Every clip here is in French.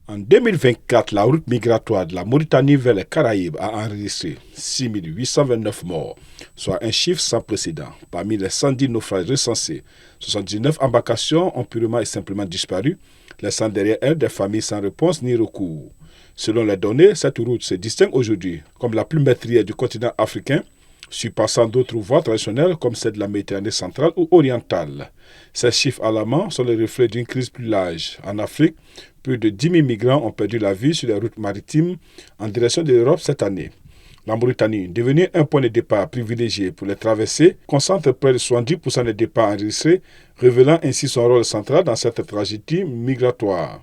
En 2024, la route migratoire de la Mauritanie vers les Caraïbes a enregistré 6 829 morts, soit un chiffre sans précédent. Parmi les 110 naufrages recensés, 79 embarcations ont purement et simplement disparu, laissant derrière elles des familles sans réponse ni recours. Selon les données, cette route se distingue aujourd'hui comme la plus meurtrière du continent africain, surpassant d'autres voies traditionnelles comme celle de la Méditerranée centrale ou orientale. Ces chiffres alarmants sont le reflet d'une crise plus large. En Afrique, plus de 10 000 migrants ont perdu la vie sur les routes maritimes en direction de l'Europe cette année. La Mauritanie, devenue un point de départ privilégié pour les traversées, concentre près de 70% des départs enregistrés, révélant ainsi son rôle central dans cette tragédie migratoire.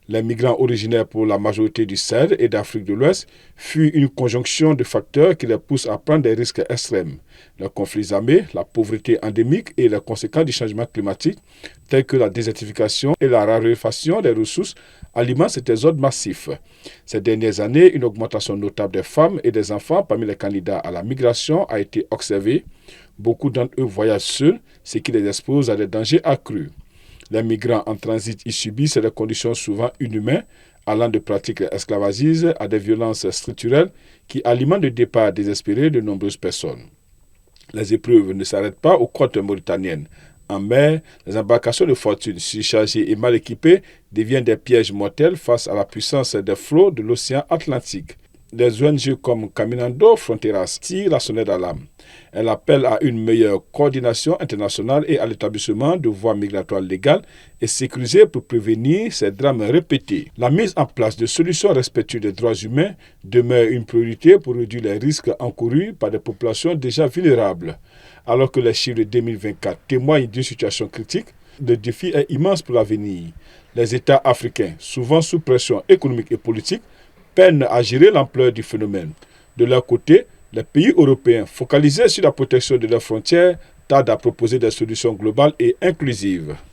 Les migrants originaires pour la majorité du Sahel et d'Afrique de l'Ouest fuient une conjonction de facteurs qui les poussent à prendre des risques extrêmes. Les conflits armés, la pauvreté endémique et les conséquences du changement climatique, telles que la désertification et la raréfaction des ressources, alimentent cet exode massif. Ces dernières années, une augmentation notable des femmes et des enfants parmi les candidats à la migration a été observée. Beaucoup d'entre eux voyagent seuls, ce qui les expose à des dangers accrus. Les migrants en transit y subissent des conditions souvent inhumaines, allant de pratiques esclavagistes à des violences structurelles qui alimentent le départ désespéré de nombreuses personnes. Les épreuves ne s'arrêtent pas aux côtes mauritaniennes. En mer, les embarcations de fortune surchargées et mal équipées deviennent des pièges mortels face à la puissance des flots de l'océan Atlantique. Des ONG comme Caminando Fronteras tirent la sonnette d'alarme. Elle appelle à une meilleure coordination internationale et à l'établissement de voies migratoires légales et sécurisées pour prévenir ces drames répétés. La mise en place de solutions respectueuses des droits humains demeure une priorité pour réduire les risques encourus par des populations déjà vulnérables. Alors que les chiffres de 2024 témoignent d'une situation critique, le défi est immense pour l'avenir. Les États africains, souvent sous pression économique et politique, peinent à gérer l'ampleur du phénomène. De leur côté, les pays européens, focalisés sur la protection de leurs frontières, tardent à proposer des solutions globales et inclusives.